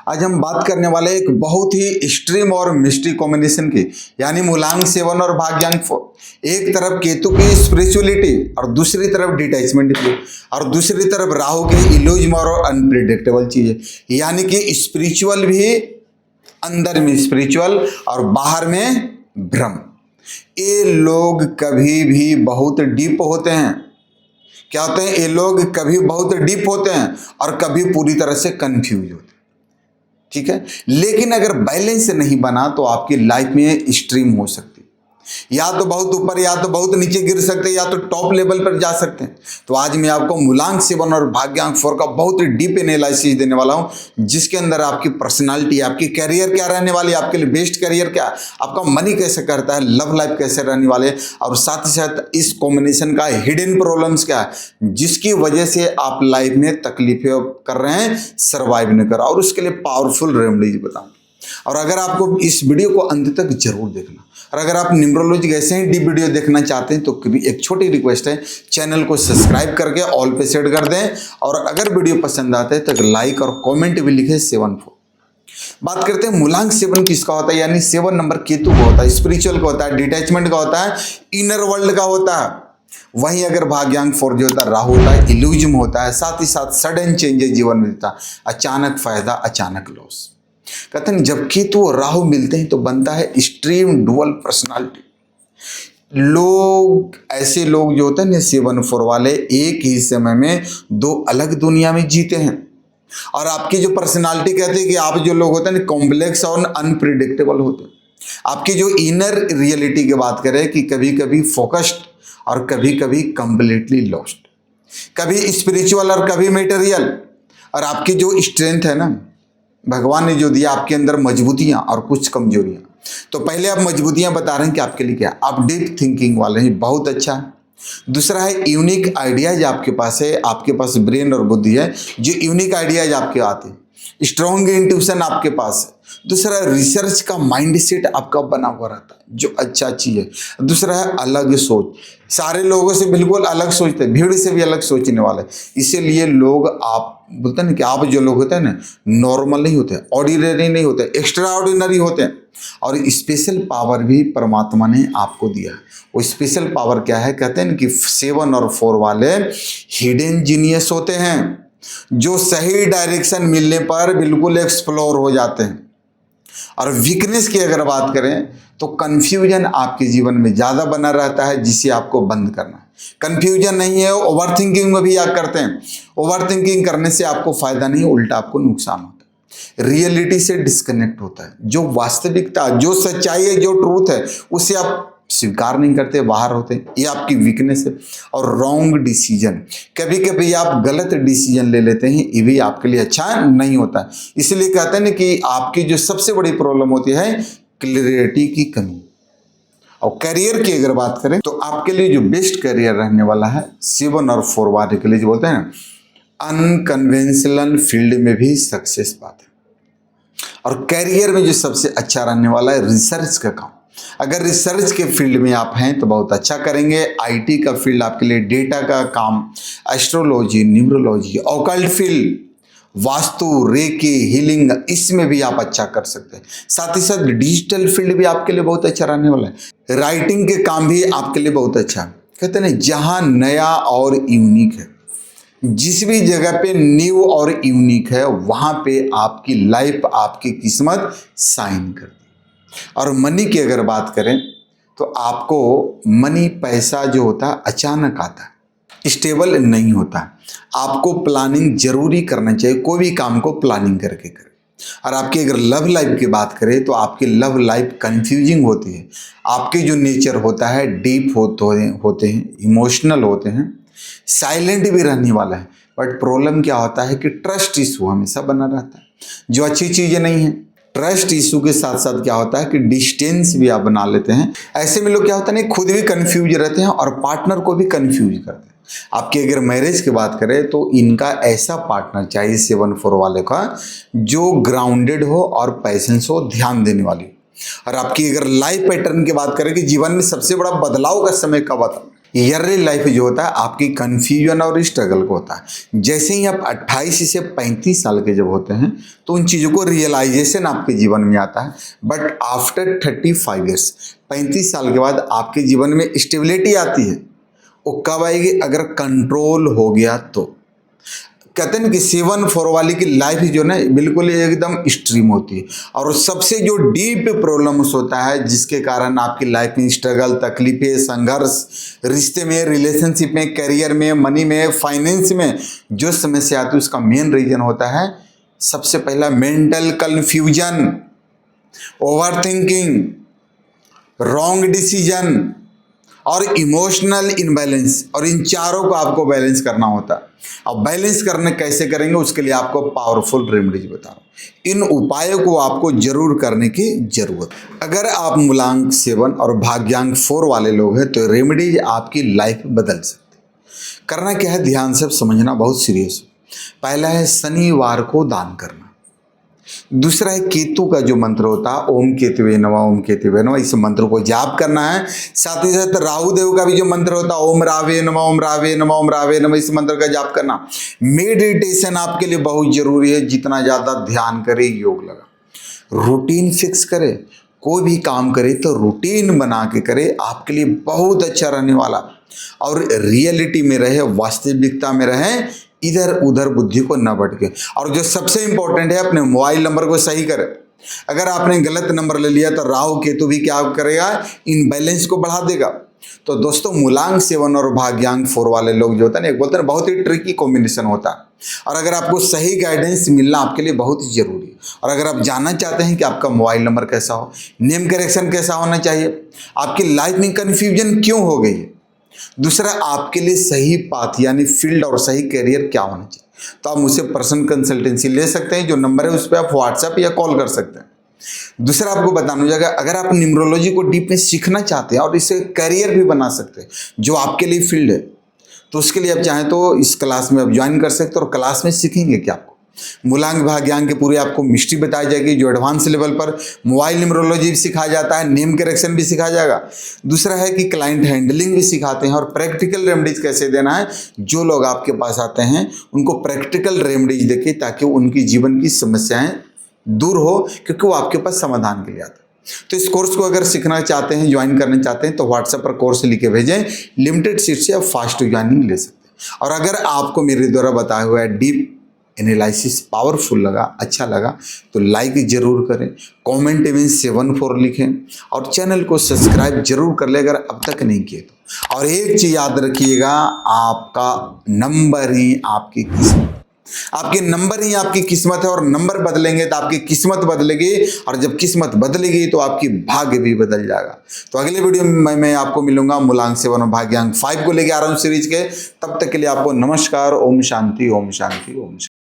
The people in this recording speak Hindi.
आज हम बात करने वाले एक बहुत ही एक्सट्रीम और मिस्ट्री कॉम्बिनेशन की, यानी मूलांक 7 और भाग्यांक 4। एक तरफ केतु की स्पिरिचुअलिटी और दूसरी तरफ डिटैचमेंट की, और दूसरी तरफ राहु के इल्यूजन और अनप्रिडिक्टेबल चीजें, यानी कि स्पिरिचुअल भी, अंदर में स्पिरिचुअल और बाहर में भ्रम। ये लोग कभी भी बहुत डीप होते हैं। क्या होते हैं ये लोग? कभी बहुत डीप होते हैं और कभी पूरी तरह से कंफ्यूज होते हैं। ठीक है, लेकिन अगर बैलेंस नहीं बना तो आपकी लाइफ में एक्सट्रीम हो सकती है, या तो बहुत ऊपर या तो बहुत नीचे गिर सकते हैं, या तो टॉप लेवल पर जा सकते हैं। तो आज मैं आपको मूलांक 7 और भाग्यांक 4 का बहुत ही डीप एनालिसिस देने वाला हूं, जिसके अंदर आपकी पर्सनालिटी, आपकी करियर क्या रहने वाली है, आपके लिए बेस्ट करियर क्या, आपका मनी कैसे करता है, लव लाइफ कैसे रहने वाले, और साथ ही साथ इस कॉम्बिनेशन का हिडन प्रॉब्लम्स क्या है, जिसकी वजह से आप लाइफ में तकलीफें कर रहे हैं, सर्वाइव नहीं कर रहे, और उसके लिए पावरफुल रेमेडीज बताऊं। और अगर आपको इस वीडियो को अंत तक जरूर देखना, और अगर आप न्यूमरोलॉजी के ऐसे ही डीप वीडियो देखना चाहते हैं तो एक छोटी रिक्वेस्ट है, चैनल को सब्सक्राइब करके ऑल पे सेट कर दें, और अगर वीडियो पसंद आता है तो लाइक और कमेंट भी लिखें 7-4। बात करते हैं मूलांक 7 किसका होता है, यानी 7 नंबर केतु का होता है, स्पिरिचुअल का होता है, डिटैचमेंट का होता है, इनर वर्ल्ड का होता है। वहीं अगर भाग्यांक 4 जो होता है, राहु होता है, इल्यूजन होता है, साथ ही साथ सडन चेंजेस जीवन में देता है, अचानक फायदा अचानक लॉस। कहते हैं जब केतु और राहु मिलते हैं तो बनता है एक्सट्रीम डुअल पर्सनालिटी। लोग, ऐसे लोग जो होते हैं ना 7-4 वाले, एक ही समय में दो अलग दुनिया में जीते हैं। और आपकी जो पर्सनालिटी कहते हैं कि आप जो लोग होते हैं कॉम्प्लेक्स और अनप्रिडिक्टेबल होते हैं। आपकी जो इनर रियलिटी की बात करें कि कभी कभी फोकस्ड और कभी कभी कंप्लीटली लॉस्ट, कभी स्पिरिचुअल और कभी मेटेरियल। और आपकी जो स्ट्रेंथ है ना, भगवान ने जो दिया आपके अंदर मजबूतियां और कुछ कमजोरियां। तो पहले आप मजबूतियां बता रहे हैं कि आपके लिए क्या, आप डीप थिंकिंग वाले हैं, बहुत अच्छा है। दूसरा है यूनिक आइडियाज आपके पास है, आपके पास ब्रेन और बुद्धि है, जो यूनिक आइडियाज आपके आते हैं। स्ट्रॉन्ग इंट्यूशन आपके पास है। दूसरा है रिसर्च का माइंडसेट आपका बना हुआ रहता है, जो अच्छा चीज है। दूसरा है अलग सोच, सारे लोगों से बिल्कुल अलग सोचते हैं, भीड़ से भी अलग सोचने वाले। इसीलिए लोग, आप बोलते हैं ना कि आप जो लोग होते हैं ना, नॉर्मल नहीं होते, ऑर्डिनरी नहीं होते, एक्स्ट्रा ऑर्डिनरी होते हैं। और स्पेशल पावर भी परमात्मा ने आपको दिया है। वो स्पेशल पावर क्या है? कहते हैं ना कि 7 और 4 वाले हिडन जीनियस होते हैं, जो सही डायरेक्शन मिलने पर बिल्कुल एक्सप्लोर हो जाते हैं। और वीकनेस की अगर बात करें तो कंफ्यूजन आपके जीवन में ज़्यादा बना रहता है, जिसे आपको बंद करना है। कंफ्यूजन नहीं है, ओवर थिंकिंग में भी आप करते हैं। ओवर थिंकिंग करने से आपको फायदा नहीं, उल्टा आपको नुकसान होता है। रियलिटी से डिस्कनेक्ट होता है, जो वास्तविकता, जो सच्चाई है, जो ट्रूथ है, उसे आप स्वीकार नहीं करते, बाहर होते हैं। ये आपकी वीकनेस है। और रॉन्ग डिसीजन, कभी कभी आप गलत डिसीजन ले लेते हैं, ये भी आपके लिए अच्छा नहीं होता। इसलिए कहते हैं ना कि आपकी जो सबसे बड़ी प्रॉब्लम होती है क्लैरिटी की कमी। और करियर की अगर बात करें तो आपके लिए जो बेस्ट करियर रहने वाला है 7 और 4 वाले के लिए, जो बोलते हैं अनकन्वेंशनल फील्ड में भी सक्सेस पाते हैं। और करियर में जो सबसे अच्छा रहने वाला है रिसर्च का काम। अगर रिसर्च के फील्ड में आप हैं तो बहुत अच्छा करेंगे। आईटी का फील्ड आपके लिए, डेटा का काम, astrology, numerology, occult field, vastu, reiki, healing, इसमें भी आप अच्छा कर सकते हैं। साथ ही साथ डिजिटल फील्ड भी आपके लिए बहुत अच्छा रहने वाला है। राइटिंग के काम भी आपके लिए बहुत अच्छा है। कहते हैं जहां नया और यूनिक है, जिस भी जगह पे न्यू और यूनिक है, वहां पे आपकी लाइफ, आपकी किस्मत साइन करती है। और मनी की अगर बात करें तो आपको मनी, पैसा जो होता है अचानक आता है, स्टेबल नहीं होता है। आपको प्लानिंग जरूरी करना चाहिए, कोई भी काम को प्लानिंग करके करें। और आपकी अगर लव लाइफ की बात करें तो आपकी लव लाइफ कंफ्यूजिंग होती है। आपके जो नेचर होता है डीप होते हैं, इमोशनल होते हैं, साइलेंट भी रहने वाला है। बट प्रॉब्लम क्या होता है कि ट्रस्ट इशू हमेशा बना रहता है, जो अच्छी चीज़ें नहीं है। ट्रस्ट इशू के साथ साथ क्या होता है कि डिस्टेंस भी आप बना लेते हैं। ऐसे में लोग क्या होता है ना, खुद भी कंफ्यूज रहते हैं और पार्टनर को भी कंफ्यूज करते हैं। आपकी अगर मैरिज की बात करें तो इनका ऐसा पार्टनर चाहिए 7-4 वाले का, जो ग्राउंडेड हो और पैशंस हो, ध्यान देने वाली। और आपकी अगर लाइफ पैटर्न की बात करें कि जीवन में सबसे बड़ा बदलाव का समय कब आता है, ईयरली लाइफ जो होता है आपकी कन्फ्यूजन और स्ट्रगल को होता है। जैसे ही आप 28 से 35 साल के जब होते हैं तो उन चीज़ों को रियलाइजेशन आपके जीवन में आता है। बट आफ्टर 35 ईयर्स, 35 साल के बाद आपके जीवन में स्टेबिलिटी आती है। वो कब आएगी? अगर कंट्रोल हो गया तो। कहते हैं कि 7-4 वाली की लाइफ जो ना बिल्कुल एकदम एक्सट्रीम होती है, और सबसे जो डीप प्रॉब्लम्स होता है जिसके कारण आपकी लाइफ में स्ट्रगल, तकलीफें, संघर्ष, रिश्ते में, रिलेशनशिप में, करियर में, मनी में, फाइनेंस में जो समस्या आती है उसका मेन रीजन होता है सबसे पहला mental confusion, over thinking, wrong decision और इमोशनल इनबैलेंस। और इन चारों को आपको बैलेंस करना होता है। अब बैलेंस करने कैसे करेंगे उसके लिए आपको पावरफुल रेमेडीज बता रहा हूँ। इन उपायों को आपको जरूर करने की जरूरत है। अगर आप मूलांक 7 और भाग्यांक 4 वाले लोग हैं तो रेमेडीज आपकी लाइफ बदल सकते हैं। करना क्या है, ध्यान से समझना, बहुत सीरियस। पहला है शनिवार को दान करना। दूसरा है केतु का जो मंत्र होता है ओम केतुवे नमः, ओम केतुवे नमः, इस मंत्र को जाप करना है। साथ ही साथ राहु देव का भी जो मंत्र होता है ओम रावे नमः, ओम रावे नमः, ओम रावे नमः, इस मंत्र का जाप करना। मेडिटेशन आपके लिए बहुत जरूरी है। जितना ज़्यादा ध्यान करे, योग लगा, रूटीन फिक्स करे, कोई भी काम करे तो रूटीन बना के करे, आपके लिए बहुत अच्छा रहने वाला। और रियलिटी में रहे, वास्तविकता में रहे, इधर उधर बुद्धि को न भटके। और जो सबसे इंपॉर्टेंट है, अपने मोबाइल नंबर को सही करें। अगर आपने गलत नंबर ले लिया तो राहु केतु भी क्या करेगा, इन बैलेंस को बढ़ा देगा। तो दोस्तों मूलांक 7 और भाग्यांक 4 वाले लोग जो होता है ना, एक बोलते हैं बहुत ही ट्रिकी कॉम्बिनेशन होता है। और अगर आपको सही गाइडेंस मिलना आपके लिए बहुत ही जरूरी है। और अगर आप जानना चाहते हैं कि आपका मोबाइल नंबर कैसा हो, नेम करेक्शन कैसा होना चाहिए, आपकी लाइफ में कन्फ्यूजन क्यों हो गई है, दूसरा आपके लिए सही पाथ यानी फील्ड और सही करियर क्या होना चाहिए, तो आप मुझसे पर्सनल कंसल्टेंसी ले सकते हैं। जो नंबर है उस पर आप व्हाट्सएप या कॉल कर सकते हैं। दूसरा आपको बताना जाएगा, अगर आप न्यूमरोलॉजी को डीप में सीखना चाहते हैं और इसे करियर भी बना सकते हैं जो आपके लिए फील्ड है, तो उसके लिए आप चाहें तो इस क्लास में आप ज्वाइन कर सकते हैं। और क्लास में सीखेंगे कि आपको मूलांक भाग्यांक की पूरी आपको मिस्ट्री बताई जाएगी, जो एडवांस लेवल पर मोबाइल न्यूमरोलॉजी भी सिखाया जाता है, नेम करेक्शन भी सिखाया जाएगा। दूसरा है कि क्लाइंट हैंडलिंग भी सिखाते हैं और प्रैक्टिकल रेमेडीज कैसे देना है। जो लोग आपके पास आते हैं उनको प्रैक्टिकल रेमेडीज देके ताकि उनकी जीवन की समस्याएं दूर हो, क्योंकि वो आपके पास समाधान के लिए आते हैं। तो इस कोर्स को अगर सीखना चाहते हैं, ज्वाइन करना चाहते हैं, तो व्हाट्सएप पर कोर्स लिख के भेजें। लिमिटेड सीट से आप फास्ट ज्वाइनिंग ले सकते हैं। और अगर आपको मेरे द्वारा बताया हुआ डीप एनालिसिस पावरफुल लगा, अच्छा लगा, तो लाइक जरूर करें, कमेंट में 7-4 लिखें और चैनल को सब्सक्राइब जरूर कर ले अगर अब तक नहीं किए तो। और एक चीज़ याद रखिएगा, आपका नंबर ही आपकी किस्मत, आपके नंबर ही आपकी किस्मत है। और नंबर बदलेंगे तो आपकी किस्मत बदलेगी, और जब किस्मत बदलेगी तो आपकी भाग्य भी बदल जाएगा। तो अगले वीडियो में मैं आपको मिलूंगा मूलांक 7 और भाग्यांक 5 को लेके आ रहा हूँ सीरीज के। तब तक के लिए आपको नमस्कार, ओम शांति, ओम शांति, ओम शांति।